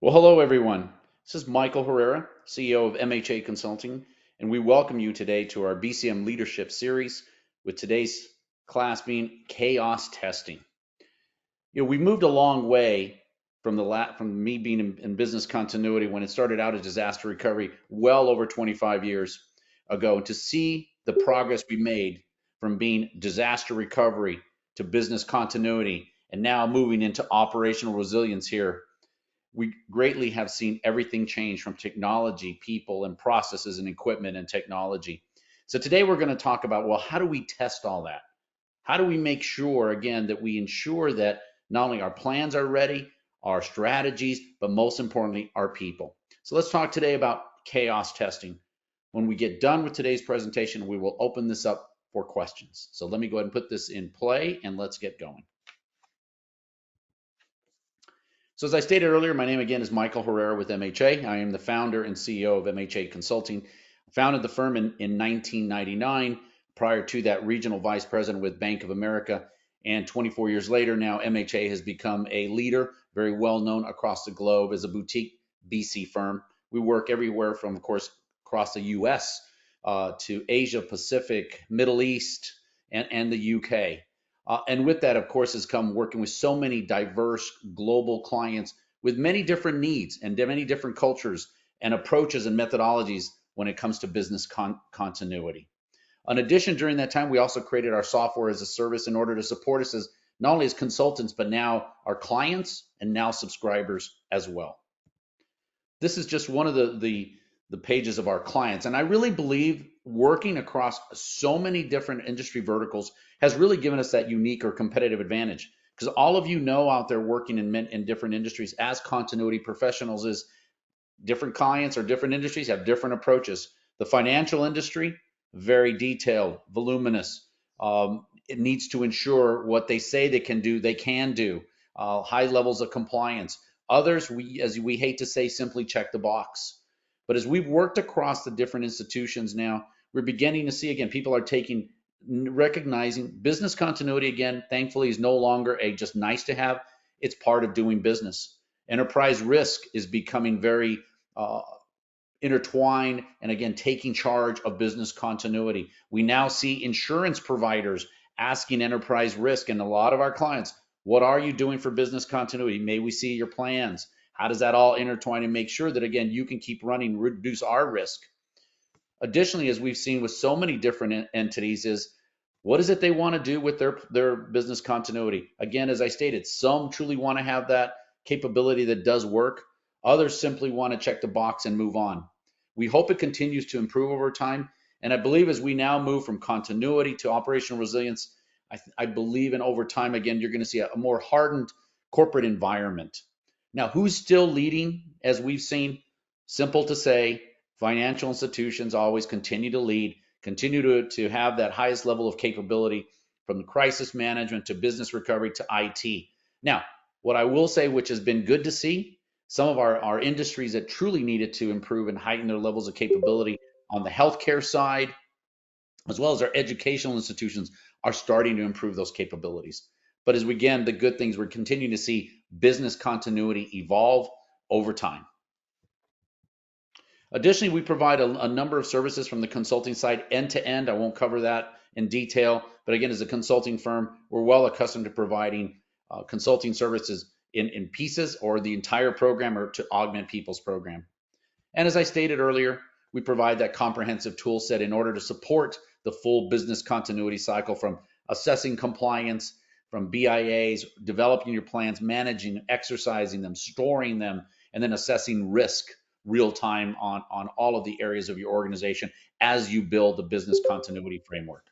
Well, hello everyone. This is Michael Herrera, CEO of MHA Consulting, and we welcome you today to our BCM Leadership Series with today's class being chaos testing. We moved a long way from from me being in business continuity when it started out as disaster recovery well over 25 years ago, and to see the progress we made from being disaster recovery to business continuity and now moving into operational resilience here, we greatly have seen everything change from technology, people, and processes and equipment and technology. So today we're going to talk about, well, how do we test all that? How do we make sure, again, that we ensure that not only our plans are ready, our strategies, but most importantly, our people. So let's talk today about chaos testing. When we get done with today's presentation, we will open this up for questions. So let me go ahead and put this in play and let's get going. So as I stated earlier, my name again is Michael Herrera with MHA. I am the founder and CEO of MHA Consulting. I founded the firm in 1999. Prior to that, regional vice president with Bank of America. And 24 years later, now MHA has become a leader, very well known across the globe as a boutique BC firm. We work everywhere from, of course, across the US to Asia, Pacific, Middle East, and the UK. And with that, of course, has come working with so many diverse global clients with many different needs and many different cultures and approaches and methodologies when it comes to business continuity. In addition, during that time, we also created our software as a service in order to support us as not only as consultants, but now our clients and now subscribers as well. This is just one of the pages of our clients. And I really believe working across so many different industry verticals has really given us that unique or competitive advantage. Because all of you know out there working in different industries as continuity professionals is different clients or different industries have different approaches. The financial industry, very detailed, voluminous. It needs to ensure what they say they can do, high levels of compliance. Others, as we hate to say, simply check the box. But as we've worked across the different institutions now, we're beginning to see, again, people are recognizing business continuity, again, thankfully is no longer a just nice to have, it's part of doing business. Enterprise risk is becoming very intertwined and, again, taking charge of business continuity. We now see insurance providers asking enterprise risk and a lot of our clients, what are you doing for business continuity? May we see your plans? How does that all intertwine and make sure that, again, you can keep running, reduce our risk? Additionally, as we've seen with so many different entities, is what is it they want to do with their business continuity? Again, as I stated, some truly want to have that capability that does work. Others simply want to check the box and move on. We hope it continues to improve over time. And I believe as we now move from continuity to operational resilience, I believe in over time, again, you're going to see a more hardened corporate environment. Now, who's still leading, as we've seen? Simple to say, financial institutions always continue to lead, continue to have that highest level of capability from crisis management to business recovery to IT. Now, what I will say, which has been good to see, some of our industries that truly needed to improve and heighten their levels of capability on the healthcare side, as well as our educational institutions, are starting to improve those capabilities. But as we, again, the good things, we're continuing to see business continuity evolve over time. Additionally, we provide a number of services from the consulting side end to end. I won't cover that in detail, but again, as a consulting firm, we're well accustomed to providing consulting services in pieces or the entire program or to augment people's program. And as I stated earlier, we provide that comprehensive tool set in order to support the full business continuity cycle, from assessing compliance, from BIAs, developing your plans, managing, exercising them, storing them, and then assessing risk real time on all of the areas of your organization as you build the business continuity framework.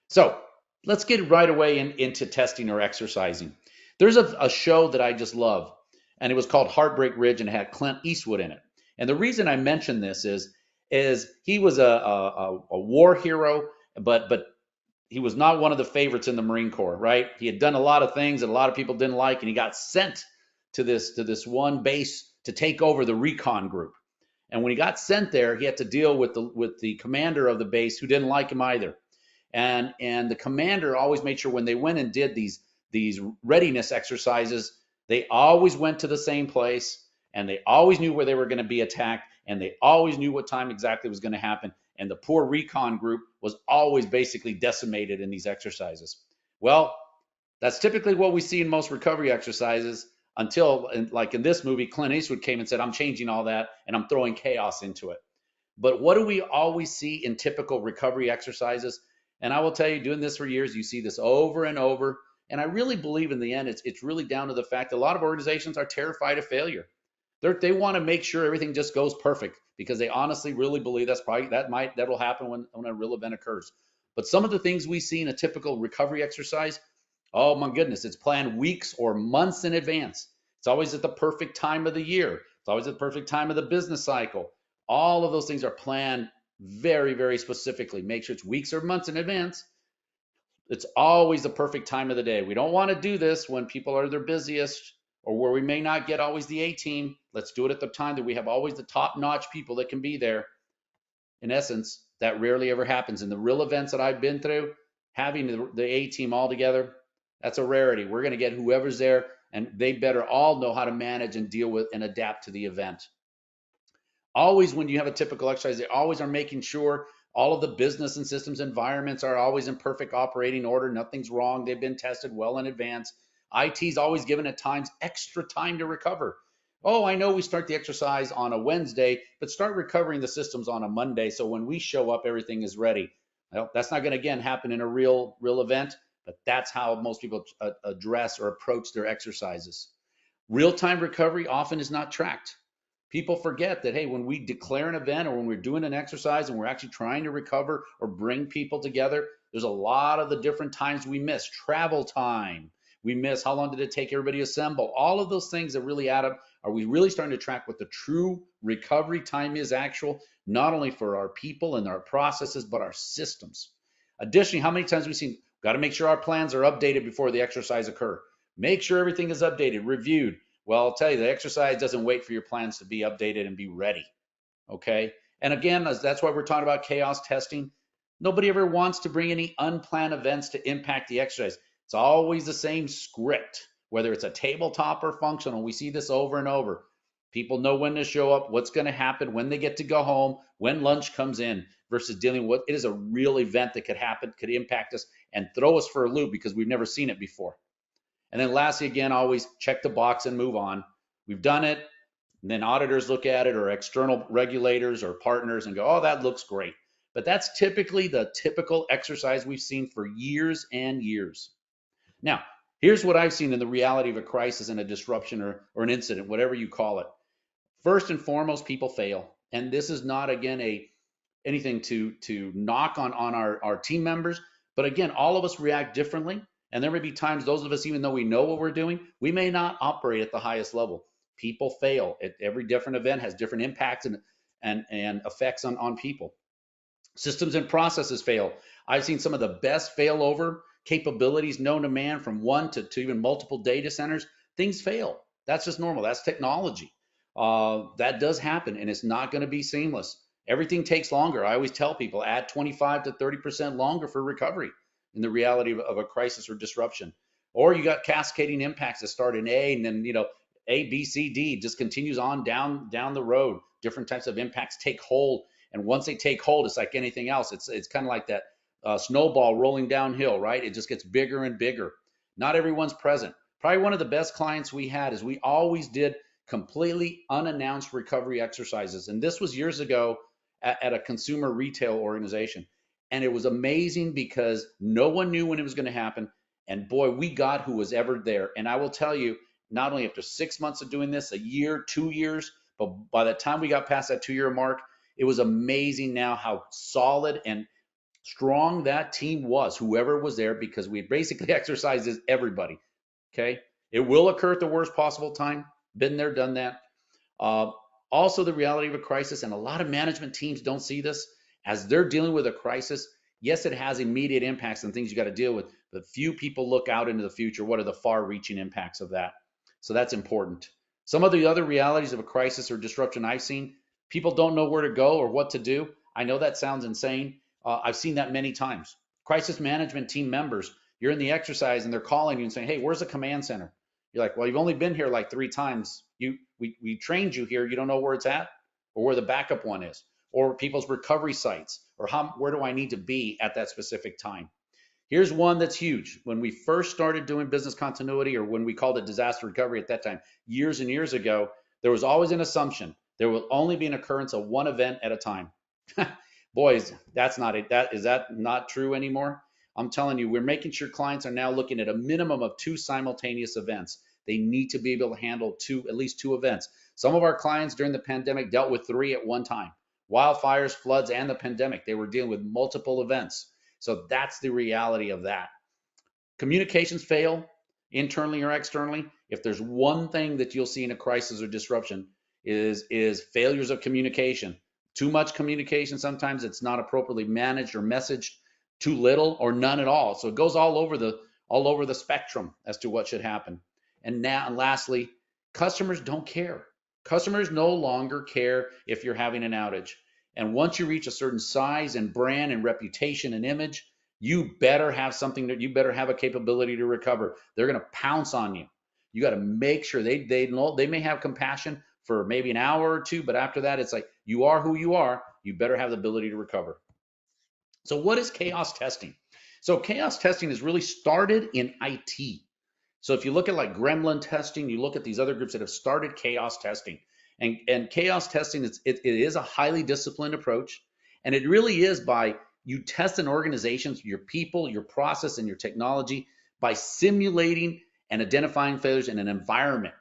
So let's get right away into testing or exercising. There's a show that I just love, and it was called Heartbreak Ridge, and it had Clint Eastwood in it. And the reason I mention this is he was a war hero, but he was not one of the favorites in the Marine Corps, right? He had done a lot of things that a lot of people didn't like, and he got sent to this one base to take over the recon group. And when he got sent there, he had to deal with the commander of the base who didn't like him either. And the commander always made sure when they went and did these readiness exercises, they always went to the same place, and they always knew where they were going to be attacked, and they always knew what time exactly was going to happen. And the poor recon group was always basically decimated in these exercises. Well, that's typically what we see in most recovery exercises until, like in this movie, Clint Eastwood came and said, I'm changing all that and I'm throwing chaos into it. But what do we always see in typical recovery exercises? And I will tell you, doing this for years, you see this over and over. And I really believe in the end, it's really down to the fact that a lot of organizations are terrified of failure. They want to make sure everything just goes perfect because they honestly really believe that'll happen when a real event occurs. But some of the things we see in a typical recovery exercise, oh my goodness, it's planned weeks or months in advance. It's always at the perfect time of the year. It's always at the perfect time of the business cycle. All of those things are planned very, very specifically. Make sure it's weeks or months in advance. It's always the perfect time of the day. We don't want to do this when people are their busiest or where we may not get always the A team. Let's do it at the time that we have always the top notch people that can be there. In essence, that rarely ever happens. In the real events that I've been through, having the A team all together, that's a rarity. We're going to get whoever's there, and they better all know how to manage and deal with and adapt to the event. Always, when you have a typical exercise, they always are making sure all of the business and systems environments are always in perfect operating order. Nothing's wrong. They've been tested well in advance. IT's always given at times extra time to recover. Oh, I know we start the exercise on a Wednesday, but start recovering the systems on a Monday. So when we show up, everything is ready. Well, that's not going to, again, happen in a real event, but that's how most people address or approach their exercises. Real-time recovery often is not tracked. People forget that, hey, when we declare an event or when we're doing an exercise and we're actually trying to recover or bring people together, there's a lot of the different times we miss. Travel time, we miss how long did it take everybody to assemble. All of those things that really add up. Are we really starting to track what the true recovery time is actual, not only for our people and our processes, but our systems? Additionally, how many times we've seen, got to make sure our plans are updated before the exercise occur. Make sure everything is updated, reviewed. Well, I'll tell you, the exercise doesn't wait for your plans to be updated and be ready. Okay. And again, that's why we're talking about chaos testing. Nobody ever wants to bring any unplanned events to impact the exercise. It's always the same script, whether it's a tabletop or functional. We see this over and over. People know when to show up, what's going to happen, when they get to go home, when lunch comes in, versus dealing with it is a real event that could happen, could impact us and throw us for a loop because we've never seen it before. And then lastly, again, always check the box and move on. We've done it. And then auditors look at it or external regulators or partners and go, oh, that looks great. But that's typically the typical exercise we've seen for years and years. Now, here's what I've seen in the reality of a crisis and a disruption or an incident, whatever you call it. First and foremost, people fail. And this is not, again, anything to knock on our team members. But again, all of us react differently. And there may be times those of us, even though we know what we're doing, we may not operate at the highest level. People fail. Every different event has different impacts and effects on people. Systems and processes fail. I've seen some of the best failover capabilities known to man, from one to even multiple data centers. Things fail. That's just normal. That's technology. That does happen, and it's not going to be seamless. Everything takes longer. I always tell people, add 25 to 30% longer for recovery in the reality of a crisis or disruption. Or you got cascading impacts that start in A, and then A, B, C, D just continues on down the road. Different types of impacts take hold, and once they take hold, it's like anything else. It's kind of like that snowball rolling downhill, right? It just gets bigger and bigger. Not everyone's present. Probably one of the best clients we had is we always did completely unannounced recovery exercises, and this was years ago at a consumer retail organization. And it was amazing because no one knew when it was going to happen. And boy, we got who was ever there. And I will tell you, not only after 6 months of doing this, a year, 2 years, but by the time we got past that 2-year mark, it was amazing now how solid and strong that team was, whoever was there, because we basically exercised everybody. Okay. It will occur at the worst possible time. Been there, done that. Also, the reality of a crisis, and a lot of management teams don't see this as they're dealing with a crisis. Yes, it has immediate impacts and things you got to deal with, but few people look out into the future. What are the far-reaching impacts of that? So that's important. Some of the other realities of a crisis or disruption I've seen, people don't know where to go or what to do. I know that sounds insane. I've seen that many times. Crisis management team members, you're in the exercise and they're calling you and saying, hey, where's the command center? You're like, well, you've only been here like 3 times. We trained you here. You don't know where it's at or where the backup one is or people's recovery sites or where do I need to be at that specific time. Here's one that's huge. When we first started doing business continuity, or when we called it disaster recovery at that time, years and years ago, there was always an assumption there will only be an occurrence of one event at a time. Boys, that's not it. Is that not true anymore? I'm telling you, we're making sure clients are now looking at a minimum of 2 simultaneous events. They need to be able to handle at least 2 events. Some of our clients during the pandemic dealt with 3 at one time. Wildfires, floods, and the pandemic. They were dealing with multiple events. So that's the reality of that. Communications fail internally or externally. If there's one thing that you'll see in a crisis or disruption is failures of communication. Too much communication, sometimes it's not appropriately managed or messaged, too little or none at all. So it goes all over the spectrum as to what should happen. And lastly, customers don't care. Customers no longer care if you're having an outage. And once you reach a certain size and brand and reputation and image, you better have something that you better have a capability to recover. They're going to pounce on you. You got to make sure they know they may have compassion for maybe an hour or two, but after that, it's like you are who you are. You better have the ability to recover. So what is chaos testing? So chaos testing is really started in IT. So if you look at like gremlin testing, you look at these other groups that have started chaos testing. And chaos testing, it is a highly disciplined approach. And it really is by you test an organization's, your people, your process, and your technology by simulating and identifying failures in an environment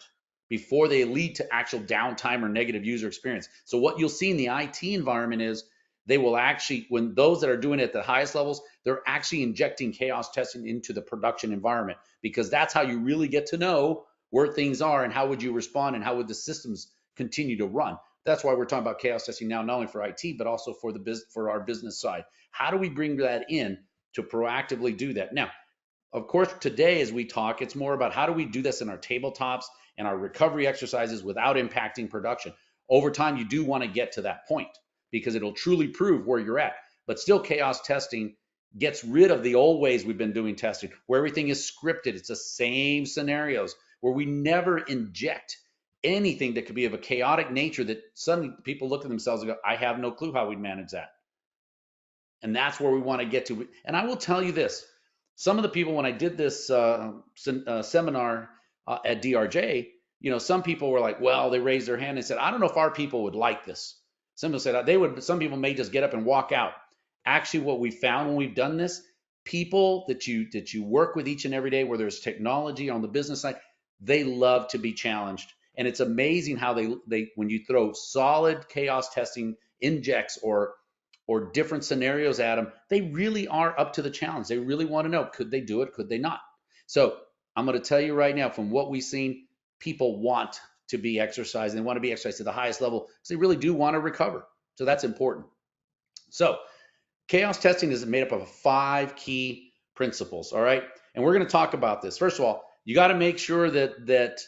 before they lead to actual downtime or negative user experience. So what you'll see in the IT environment is they will actually, when those that are doing it at the highest levels, they're actually injecting chaos testing into the production environment, because that's how you really get to know where things are and how would you respond and how would the systems continue to run. That's why we're talking about chaos testing now, not only for IT, but also for our business side. How do we bring that in to proactively do that? Now, of course, today as we talk, it's more about how do we do this in our tabletops and our recovery exercises without impacting production. Over time, you do want to get to that point because it'll truly prove where you're at. But still, chaos testing gets rid of the old ways we've been doing testing, where everything is scripted. It's the same scenarios where we never inject anything that could be of a chaotic nature that suddenly people look at themselves and go, I have no clue how we'd manage that. And that's where we want to get to. And I will tell you this, some of the people, when I did this seminar at DRJ, some people were like, well, they raised their hand and said, I don't know if our people would like this. Some people said they would, some people may just get up and walk out. Actually, what we found when we've done this, people that you work with each and every day, where there's technology on the business side, they love to be challenged. And it's amazing how they when you throw solid chaos testing injects or different scenarios at them, they really are up to the challenge. They really want to know, could they do it? Could they not? So I'm going to tell you right now, from what we've seen, people want to be exercised. They want to be exercised to the highest level because they really do want to recover. So that's important. So chaos testing is made up of 5 key principles, all right? And we're going to talk about this. First of all, you got to make sure that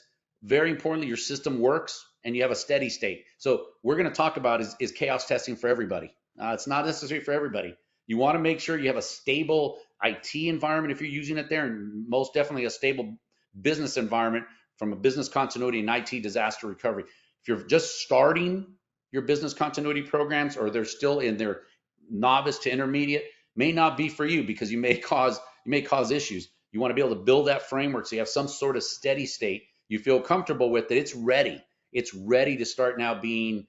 very importantly, your system works and you have a steady state. So we're going to talk about is chaos testing for everybody. It's not necessary for everybody. You want to make sure you have a stable IT environment if you're using it there, and most definitely a stable business environment from a business continuity and IT disaster recovery. If you're just starting your business continuity programs, or they're still in their novice to intermediate, may not be for you because you may cause issues. You want to be able to build that framework so you have some sort of steady state you feel comfortable with, that it's ready. It's ready to start now being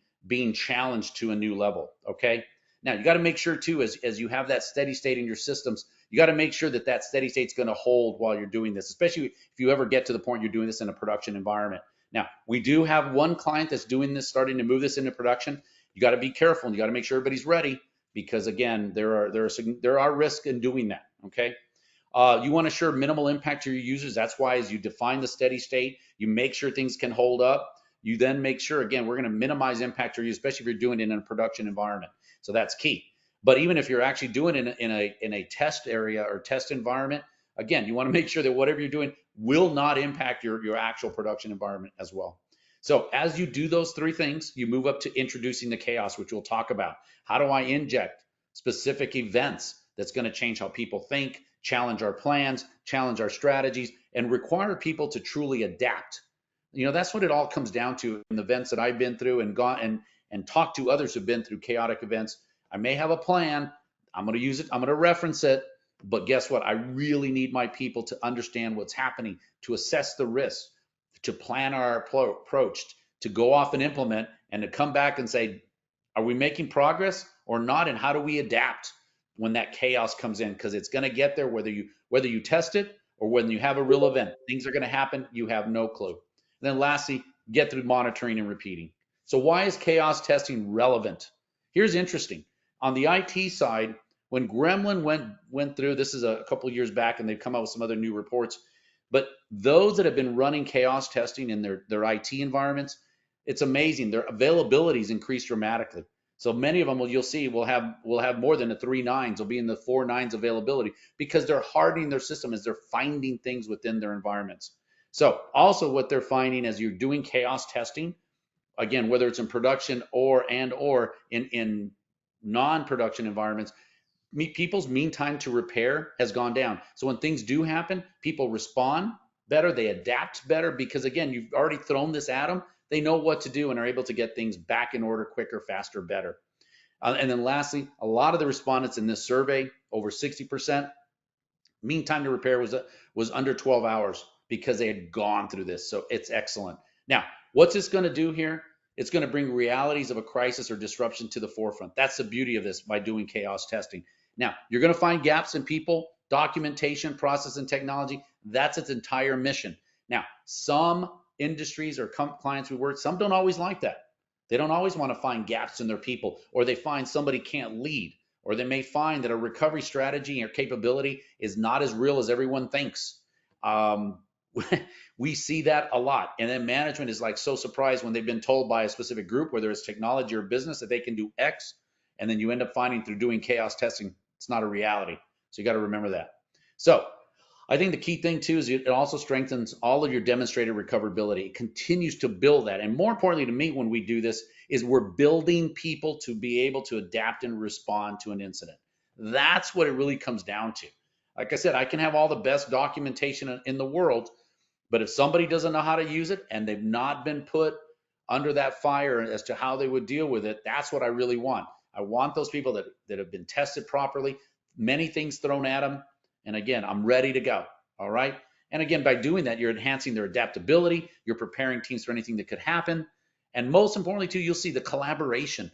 challenged to a new level. Okay. Now you got to make sure too, as you have that steady state in your systems, you got to make sure that steady state's going to hold while you're doing this, especially if you ever get to the point you're doing this in a production environment. Now, we do have one client that's doing this, starting to move this into production. You got to be careful and you got to make sure everybody's ready, because again, there are risks in doing that. Okay. You want to ensure minimal impact to your users. That's why, as you define the steady state, you make sure things can hold up. You then make sure, again, we're going to minimize impact to you, especially if you're doing it in a production environment. So that's key. But even if you're actually doing it in a test area or test environment, again, you want to make sure that whatever you're doing will not impact your actual production environment as well. So as you do those 3 things, you move up to introducing the chaos, which we'll talk about. How do I inject specific events that's going to change how people think, challenge our plans, challenge our strategies, and require people to truly adapt. That's what it all comes down to in the events that I've been through and gone and talked to others who've been through chaotic events. I may have a plan. I'm going to use it. I'm going to reference it. But guess what? I really need my people to understand what's happening, to assess the risks, to plan our approach, to go off and implement, and to come back and say, are we making progress or not? And how do we adapt when that chaos comes in? Because it's going to get there whether you test it or when you have a real event. Things are going to happen. You have no clue. And then lastly, get through monitoring and repeating. So why is chaos testing relevant? Here's interesting. On the IT side, when Gremlin went through, this is a couple of years back, and they've come out with some other new reports, but those that have been running chaos testing in their IT environments, it's amazing. Their availabilities increased dramatically. So many of them, you'll see, will have more than a 3 nines. They'll be in the 4 nines availability because they're hardening their system as they're finding things within their environments. So also what they're finding as you're doing chaos testing, again, whether it's in production or in non-production environments, people's mean time to repair has gone down. So when things do happen, people respond better, they adapt better because again, you've already thrown this at them. They know what to do and are able to get things back in order quicker, faster, better. And then lastly, a lot of the respondents in this survey, over 60%, mean time to repair was under 12 hours because they had gone through this. So it's excellent. Now, what's this going to do here? It's going to bring realities of a crisis or disruption to the forefront. That's the beauty of this by doing chaos testing. Now, you're going to find gaps in people, documentation, process, and technology. That's its entire mission. Now, some industries or clients we work, some don't always like that. They don't always want to find gaps in their people, or they find somebody can't lead, or they may find that a recovery strategy or capability is not as real as everyone thinks. We see that a lot. And then management is like so surprised when they've been told by a specific group, whether it's technology or business, that they can do X. And then you end up finding through doing chaos testing, it's not a reality. So you got to remember that. So I think the key thing too is it also strengthens all of your demonstrated recoverability. It continues to build that. And more importantly to me, when we do this, is we're building people to be able to adapt and respond to an incident. That's what it really comes down to. Like I said, I can have all the best documentation in the world, but if somebody doesn't know how to use it and they've not been put under that fire as to how they would deal with it, that's what I really want. I want those people that have been tested properly, many things thrown at them. And again, I'm ready to go. All right. And again, by doing that, you're enhancing their adaptability. You're preparing teams for anything that could happen. And most importantly, too, you'll see the collaboration.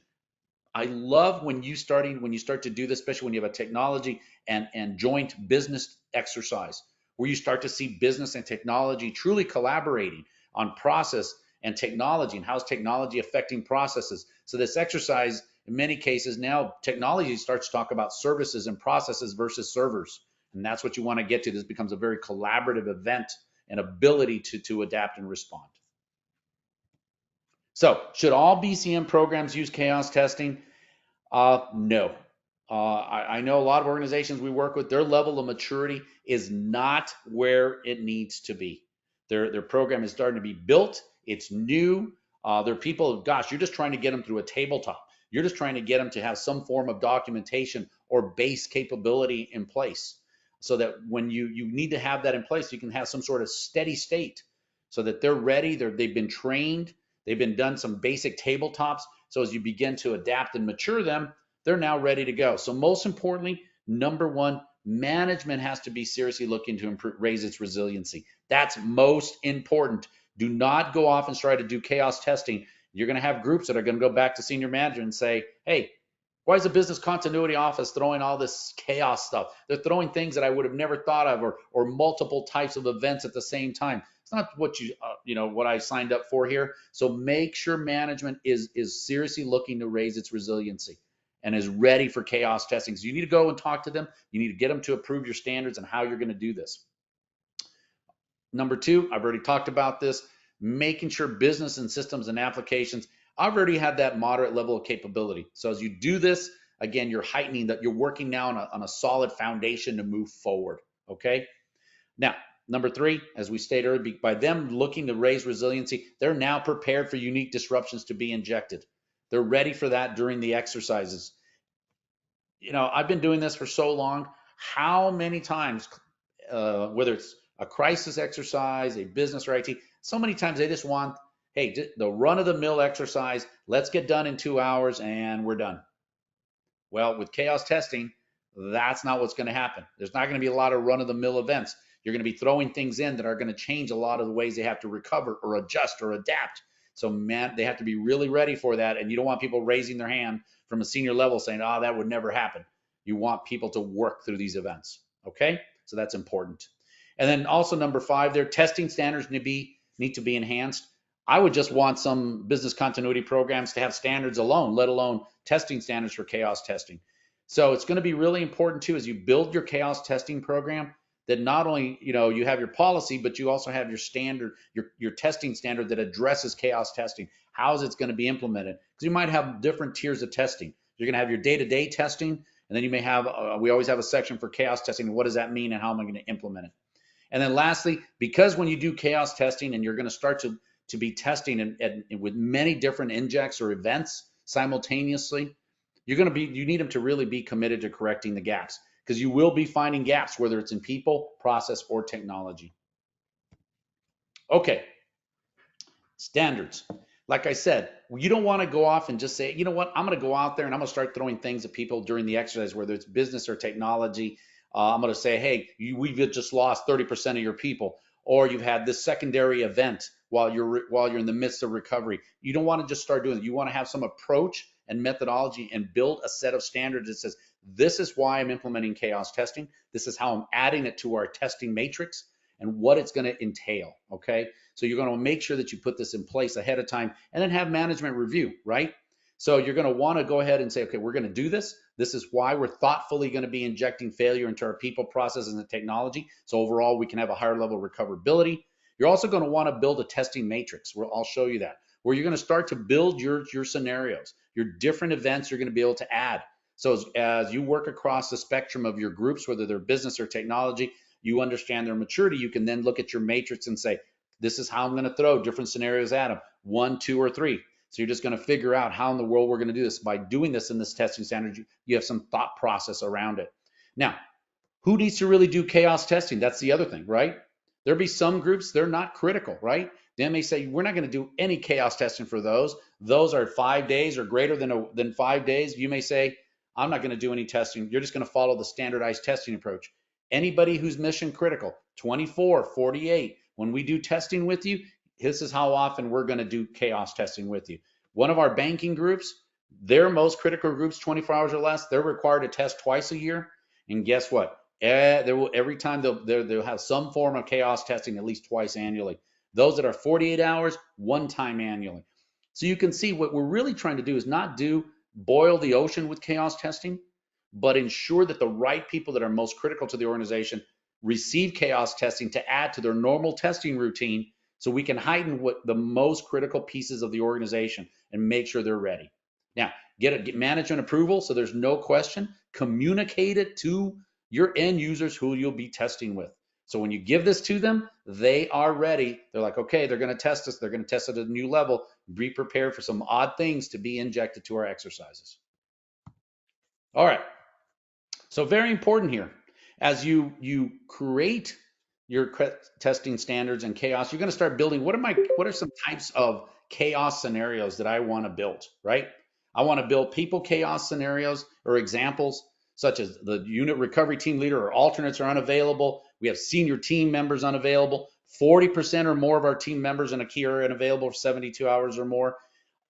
I love when you start to do this, especially when you have a technology and joint business exercise, where you start to see business and technology truly collaborating on process and technology and how's technology affecting processes. So this exercise, in many cases now, technology starts to talk about services and processes versus servers. And that's what you want to get to. This becomes a very collaborative event and ability to adapt and respond. So should all BCM programs use chaos testing? No. I know a lot of organizations we work with, their level of maturity is not where it needs to be. Their program is starting to be built. It's new. There are people, gosh, you're just trying to get them through a tabletop. You're just trying to get them to have some form of documentation or base capability in place, so that when you need to have that in place, you can have some sort of steady state so that they're ready. They've been trained. They've been done some basic tabletops. So as you begin to adapt and mature them, they're now ready to go. So most importantly, number one, management has to be seriously looking to raise its resiliency. That's most important. Do not go off and try to do chaos testing. You're going to have groups that are going to go back to senior management and say, hey, why is the business continuity office throwing all this chaos stuff? They're throwing things that I would have never thought of, or multiple types of events at the same time. It's not what what I signed up for here. So make sure management is seriously looking to raise its resiliency and is ready for chaos testing. So you need to go and talk to them. You need to get them to approve your standards and how you're going to do this. Number two, I've already talked about this, making sure business and systems and applications, I've already had that moderate level of capability. So as you do this, again, you're heightening that, you're working now on a solid foundation to move forward. Okay. Now, number three, as we stated earlier, by them looking to raise resiliency, they're now prepared for unique disruptions to be injected. They're ready for that during the exercises. I've been doing this for so long. How many times, whether it's a crisis exercise, a business or IT, so many times they just want, hey, the run of the mill exercise, let's get done in 2 hours and we're done. Well, with chaos testing, that's not what's going to happen. There's not going to be a lot of run of the mill events. You're going to be throwing things in that are going to change a lot of the ways they have to recover or adjust or adapt. So, man, they have to be really ready for that. And you don't want people raising their hand from a senior level saying, oh, that would never happen. You want people to work through these events. Okay. So that's important. And then also number 5, their testing standards need to be enhanced. I would just want some business continuity programs to have standards alone, let alone testing standards for chaos testing. So it's going to be really important too as you build your chaos testing program that not only you have your policy, but you also have your standard, your testing standard that addresses chaos testing. How is it going to be implemented? Because you might have different tiers of testing. You're going to have your day-to-day testing, and then you may have we always have a section for chaos testing. What does that mean, and how am I going to implement it? And then lastly, because when you do chaos testing and you're going to start to be testing and with many different injects or events simultaneously, you need them to really be committed to correcting the gaps, because you will be finding gaps, whether it's in people, process, or technology. Okay, standards. Like I said, you don't want to go off and just say, you know what, I'm going to go out there and I'm going to start throwing things at people during the exercise, whether it's business or technology. I'm going to say, hey, we've just lost 30% of your people, or you've had this secondary event while you're in the midst of recovery. You don't want to just start doing it. You want to have some approach and methodology and build a set of standards that says, this is why I'm implementing chaos testing. This is how I'm adding it to our testing matrix and what it's going to entail. Okay. So you're going to make sure that you put this in place ahead of time and then have management review, right? So you're going to want to go ahead and say, okay, we're going to do this. This is why we're thoughtfully going to be injecting failure into our people, processes, and technology. So overall, we can have a higher level of recoverability. You're also going to want to build a testing matrix. I'll show you that, where you're going to start to build your scenarios, your different events you're going to be able to add. So as you work across the spectrum of your groups, whether they're business or technology, you understand their maturity. You can then look at your matrix and say, this is how I'm going to throw different scenarios at them, 1, 2, or 3. So you're just going to figure out how in the world we're going to do this. By doing this in this testing standard, you have some thought process around it. Now, who needs to really do chaos testing? That's the other thing, right? There'll be some groups, they're not critical, right? They may say, we're not going to do any chaos testing for those. Those are 5 days or greater than 5 days. You may say, I'm not going to do any testing. You're just going to follow the standardized testing approach. Anybody who's mission critical, 24, 48, when we do testing with you, this is how often we're going to do chaos testing with you. One of our banking groups, their most critical groups, 24 hours or less, they're required to test twice a year. And guess what? Every time they'll have some form of chaos testing at least twice annually. Those that are 48 hours, one time annually. So you can see what we're really trying to do is not boil the ocean with chaos testing, but ensure that the right people that are most critical to the organization receive chaos testing to add to their normal testing routine, so we can heighten what the most critical pieces of the organization and make sure there ready. Now, get management approval so there's no question. Communicate it to your end users who you'll be testing with. So when you give this to them, they are ready. They're like, okay, they're going to test us. They're going to test it at a new level. Be prepared for some odd things to be injected to our exercises. All right. So very important here. As you create your testing standards and chaos, you're going to start building what are some types of chaos scenarios that I want to build, right? I want to build people chaos scenarios or examples, such as the unit recovery team leader or alternates are unavailable. We have senior team members unavailable. 40% or more of our team members in a key are unavailable for 72 hours or more.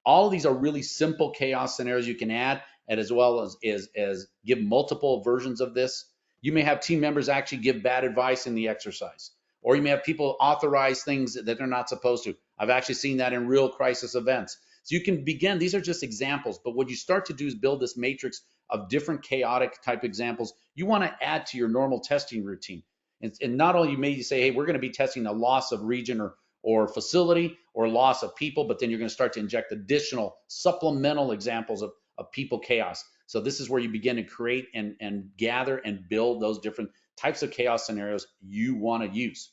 All of these are really simple chaos scenarios you can add, and as well as give multiple versions of this. You may have team members actually give bad advice in the exercise, or you may have people authorize things that they're not supposed to. I've actually seen that in real crisis events. So you can begin, these are just examples, but what you start to do is build this matrix of different chaotic type examples you want to add to your normal testing routine. And not only may you say, hey, we're going to be testing a loss of region or facility or loss of people, but then you're going to start to inject additional supplemental examples of people chaos. So this is where you begin to create and gather and build those different types of chaos scenarios you want to use.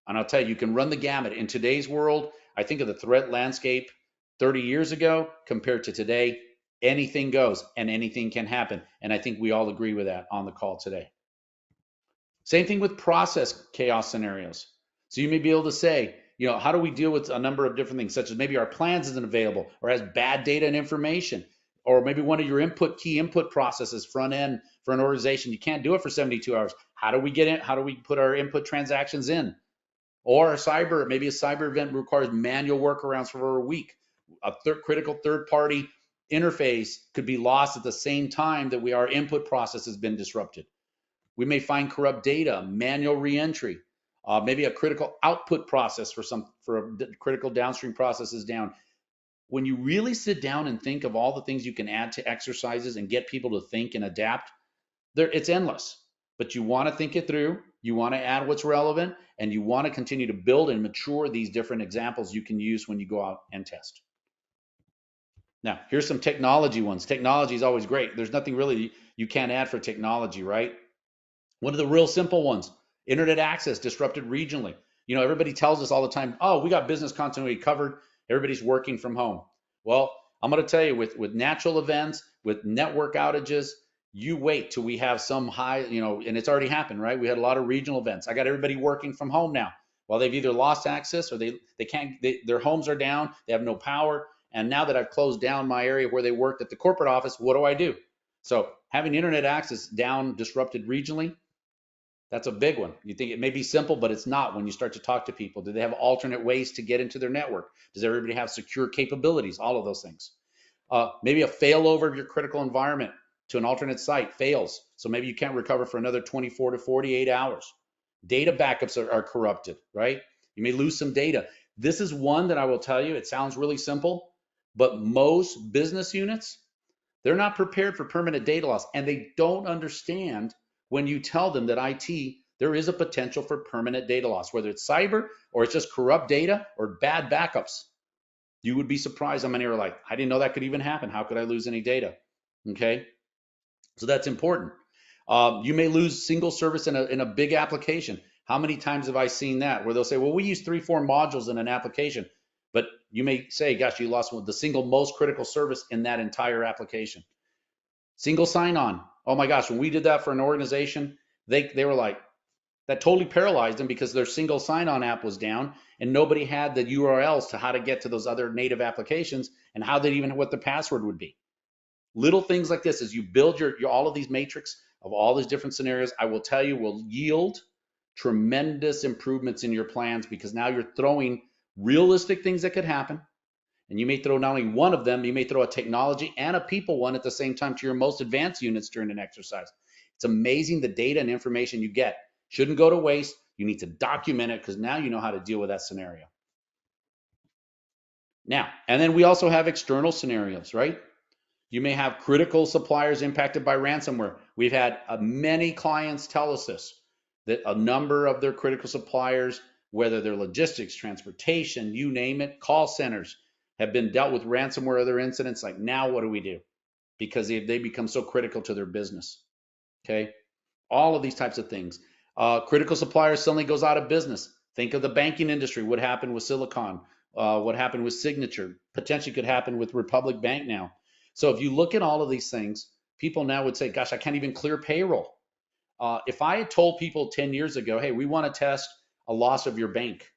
And I'll tell you, you can run the gamut. In today's world, I think of the threat landscape 30 years ago compared to today, anything goes and anything can happen. And I think we all agree with that on the call today. Same thing with process chaos scenarios. So you may be able to say, how do we deal with a number of different things, such as maybe our plans isn't available or has bad data and information, or maybe one of your key input processes front end for an organization, you can't do it for 72 hours. How do we get in? How do we put our input transactions in? Or maybe a cyber event requires manual workarounds for a week. A critical third party interface could be lost at the same time that our input process has been disrupted. We may find corrupt data, manual reentry, maybe a critical output process for a critical downstream process is down. When you really sit down and think of all the things you can add to exercises and get people to think and adapt, it's endless. But you want to think it through, you want to add what's relevant, and you want to continue to build and mature these different examples you can use when you go out and test. Now, here's some technology ones. Technology is always great. There's nothing really you can't add for technology, right? One of the real simple ones, internet access disrupted regionally. Everybody tells us all the time, oh, we got business continuity covered. Everybody's working from home. Well, I'm going to tell you, with natural events, with network outages, you wait till we have some high, and it's already happened, right? We had a lot of regional events. I got everybody working from home now. Well, they've either lost access or they can't, their homes are down, they have no power. And now that I've closed down my area where they worked at the corporate office, what do? So having internet access down, disrupted regionally, that's a big one. You think it may be simple, but it's not when you start to talk to people. Do they have alternate ways to get into their network? Does everybody have secure capabilities? All of those things. Maybe a failover of your critical environment to an alternate site fails. So maybe you can't recover for another 24 to 48 hours. Data backups are corrupted, right? You may lose some data. This is one that I will tell you, it sounds really simple, but most business units, they're not prepared for permanent data loss, and they don't understand when you tell them that IT, there is a potential for permanent data loss, whether it's cyber or it's just corrupt data or bad backups. You would be surprised how many are like, I didn't know that could even happen. How could I lose any data? Okay, so that's important. You may lose single service in a big application. How many times have I seen that where they'll say, well, we use 3-4 modules in an application, but you may say, gosh, you lost the single most critical service in that entire application. Single sign-on. Oh my gosh, when we did that for an organization, they were like, that totally paralyzed them because their single sign-on app was down and nobody had the URLs to how to get to those other native applications and how they even what the password would be. Little things like this, as you build your all of these matrix of all these different scenarios, I will tell you will yield tremendous improvements in your plans because now you're throwing realistic things that could happen. And you may throw not only one of them, you may throw a technology and a people one at the same time to your most advanced units during an exercise. It's amazing the data and information you get. Shouldn't go to waste. You need to document it because now you know how to deal with that scenario. Now, and then we also have external scenarios, right? You may have critical suppliers impacted by ransomware. We've had many clients tell us this, that a number of their critical suppliers, whether they're logistics, transportation, you name it, call centers, have been dealt with ransomware or other incidents. Like, now what do we do? Because they become so critical to their business. Okay, all of these types of things. Critical suppliers suddenly goes out of business. Think of the banking industry. What happened with Silicon? What happened with Signature? Potentially could happen with Republic Bank now. So if you look at all of these things, people now would say, gosh, I can't even clear payroll. If I had told people 10 years ago, hey, we want to test a loss of your bank,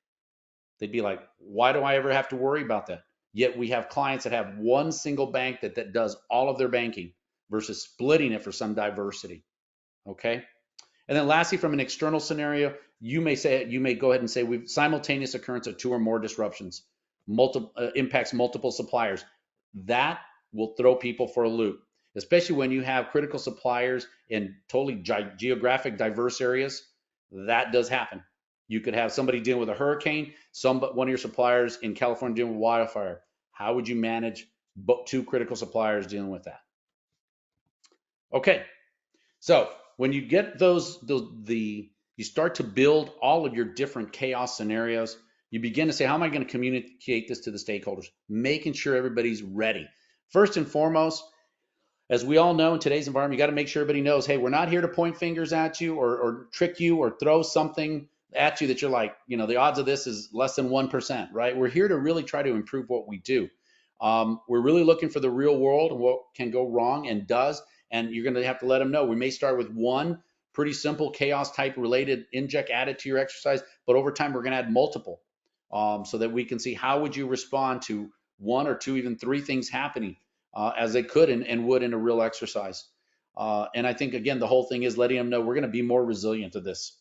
they'd be like, why do I ever have to worry about that? Yet we have clients that have one single bank that does all of their banking versus splitting it for some diversity. Okay. And then lastly, from an external scenario, you may go ahead and say we've simultaneous occurrence of 2 or more disruptions, impacts multiple suppliers. That will throw people for a loop, especially when you have critical suppliers in totally geographic diverse areas. That does happen. You could have somebody dealing with a hurricane, one of your suppliers in California dealing with wildfire. How would you manage 2 critical suppliers dealing with that? Okay, so when you get you start to build all of your different chaos scenarios, you begin to say, how am I going to communicate this to the stakeholders? Making sure everybody's ready. First and foremost, as we all know in today's environment, you got to make sure everybody knows, hey, we're not here to point fingers at you or trick you or throw something at you that you're like, the odds of this is less than 1%, right? We're here to really try to improve what we do. We're really looking for the real world and what can go wrong and does, and you're going to have to let them know. We may start with 1 pretty simple chaos type related inject added to your exercise, but over time we're going to add multiple, so that we can see how would you respond to one or two, even three things happening, as they could and would in a real exercise. And I think, again, the whole thing is letting them know we're going to be more resilient to this,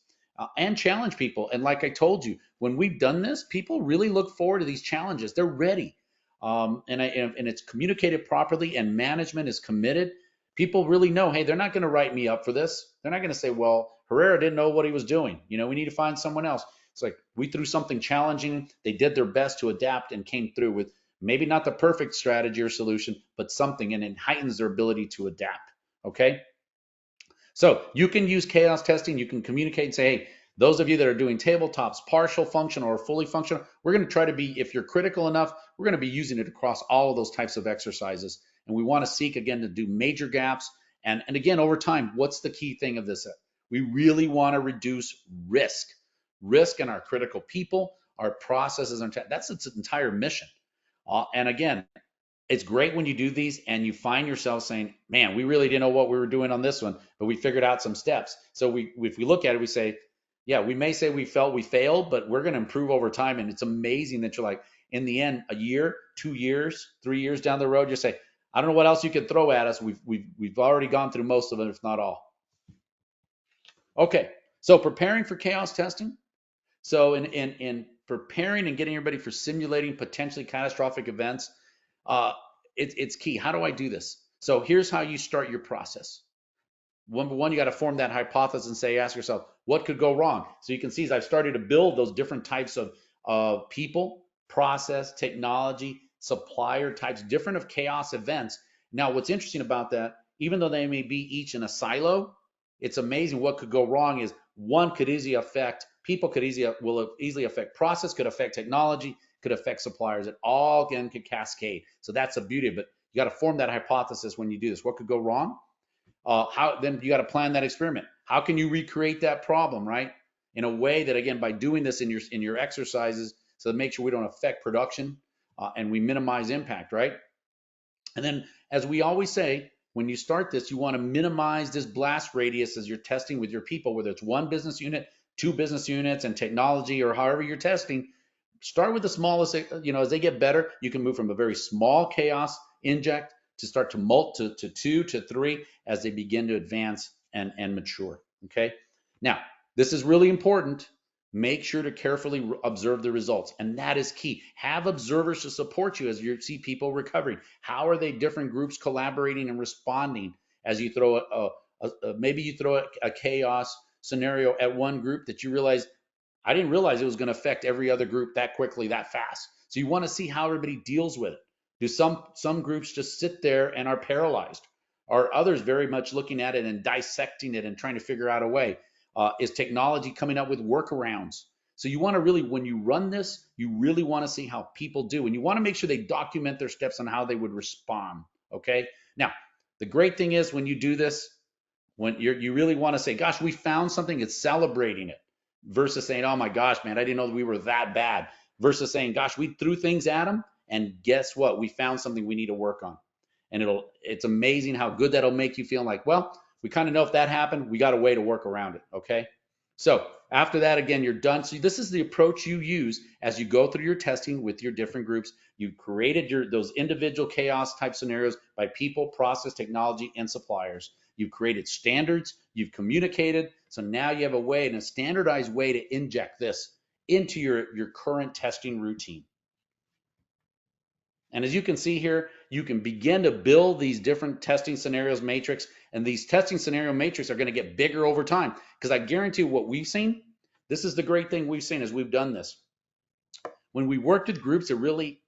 and challenge people. And like I told you, when we've done this, people really look forward to these challenges. They're ready. And it's communicated properly and management is committed. People really know, hey, they're not going to write me up for this. They're not going to say, well, Herrera didn't know what he was doing. We need to find someone else. It's like we threw something challenging. They did their best to adapt and came through with maybe not the perfect strategy or solution, but something, and it heightens their ability to adapt. Okay. So you can use chaos testing. You can communicate and say, hey, those of you that are doing tabletops, partial functional or fully functional, we're going to try to be, if you're critical enough, we're going to be using it across all of those types of exercises. And we want to seek, again, to do major gaps. And again, over time, what's the key thing of this? We really want to reduce risk in our critical people, our processes. That's its entire mission. And again, it's great when you do these and you find yourself saying, man, we really didn't know what we were doing on this one, but we figured out some steps. So if we look at it, we say, yeah, we may say we felt we failed, but we're going to improve over time. And it's amazing that you're like, in the end, a year, 2 years, 3 years down the road, you say, I don't know what else you could throw at us. We've already gone through most of it, if not all. Okay, so preparing for chaos testing. So in preparing and getting everybody for simulating potentially catastrophic events, it's key. How do I do this? So here's how you start your process. Number one, you got to form that hypothesis and ask yourself, what could go wrong? So you can see as I've started to build those different types of people, process, technology, supplier types, different of chaos events. Now, what's interesting about that, even though they may be each in a silo, it's amazing what could go wrong is one could easily affect people, will easily affect process, could affect technology, could affect suppliers. It all again could cascade. So that's the beauty of it. You got to form that hypothesis when you do this. What could go wrong? How then you got to plan that experiment. How can you recreate that problem, right? In a way that, again, by doing this in your exercises, so to make sure we don't affect production, and we minimize impact, right? And then, as we always say, when you start this, you want to minimize this blast radius as you're testing with your people, whether it's one business unit, two business units, and technology, or however you're testing. Start with the smallest. As they get better, you can move from a very small chaos inject to start to to 2 to 3 as they begin to advance and mature. Okay. Now, this is really important. Make sure to carefully observe the results. And that is key. Have observers to support you as you see people recovering. How are they different groups collaborating and responding as you throw maybe you throw a chaos scenario at one group that you realize, I didn't realize it was going to affect every other group that quickly, that fast. So you want to see how everybody deals with it. Do some groups just sit there and are paralyzed? Are others very much looking at it and dissecting it and trying to figure out a way? Is technology coming up with workarounds? So you want to really, when you run this, you really want to see how people do. And you want to make sure they document their steps on how they would respond. Okay. Now, the great thing is when you do this, when you really want to say, gosh, we found something, it's celebrating it versus saying, oh my gosh, man, I didn't know we were that bad, versus saying, gosh, we threw things at them and guess what? We found something we need to work on. And it's amazing how good that'll make you feel like, well, we kind of know if that happened, we got a way to work around it. Okay. So after that, again, you're done. So this is the approach you use as you go through your testing with your different groups. You created those individual chaos type scenarios by people, process, technology, and suppliers. You've created standards, you've communicated. So now you have a way, and a standardized way to inject this into your current testing routine. And as you can see here, you can begin to build these different testing scenarios matrix, and these testing scenario matrix are going to get bigger over time. Because I guarantee what we've seen, this is the great thing we've seen as we've done this. When we worked with groups that really,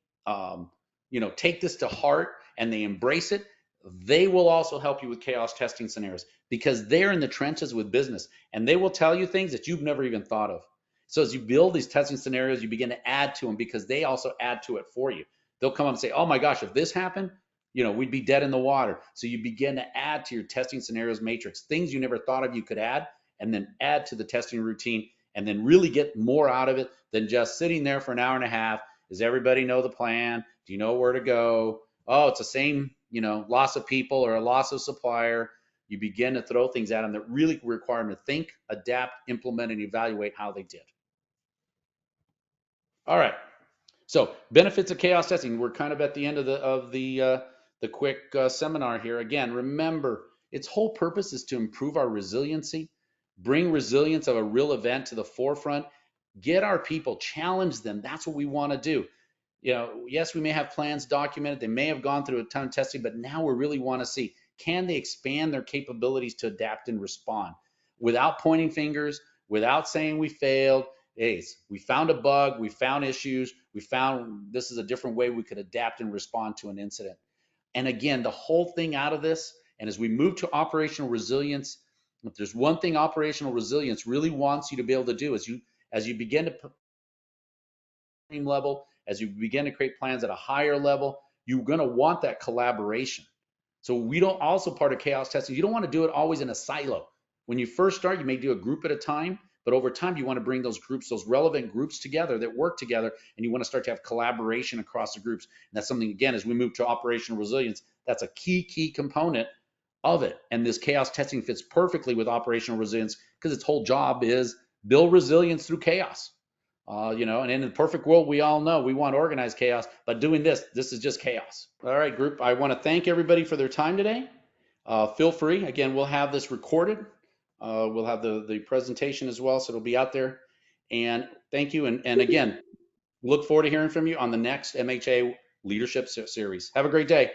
take this to heart and they embrace it, they will also help you with chaos testing scenarios because they're in the trenches with business and they will tell you things that you've never even thought of. So as you build these testing scenarios, you begin to add to them because they also add to it for you. They'll come up and say, oh my gosh, if this happened, we'd be dead in the water. So you begin to add to your testing scenarios matrix, things you never thought of you could add, and then add to the testing routine and then really get more out of it than just sitting there for an hour and a half. Does everybody know the plan? Do you know where to go? Oh, it's the same, loss of people or a loss of supplier. you begin to throw things at them that really require them to think, adapt, implement, and evaluate how they did. All right. So benefits of chaos testing. We're kind of at the end of the quick seminar here. Again, remember its whole purpose is to improve our resiliency, bring resilience of a real event to the forefront, get our people, challenge them. That's what we want to do. Yes, we may have plans documented. They may have gone through a ton of testing, but now we really want to see, can they expand their capabilities to adapt and respond without pointing fingers, without saying we failed. Hey, we found a bug, we found issues, we found this is a different way we could adapt and respond to an incident. And again, the whole thing out of this, and as we move to operational resilience, if there's one thing operational resilience really wants you to be able to do is as you begin to level, as you begin to create plans at a higher level, you're going to want that collaboration. So we don't also part of chaos testing. You don't want to do it always in a silo. When you first start, you may do a group at a time, but over time you want to bring those groups, those relevant groups together that work together, and you want to start to have collaboration across the groups. And that's something, again, as we move to operational resilience, that's a key component of it. And this chaos testing fits perfectly with operational resilience because its whole job is build resilience through chaos. And in the perfect world, we all know we want organized chaos, but doing this is just chaos. All right, group, I want to thank everybody for their time today. Feel free, again, we'll have this recorded. We'll have the presentation as well, so it'll be out there. And thank you. And again, look forward to hearing from you on the next MHA Leadership Series. Have a great day.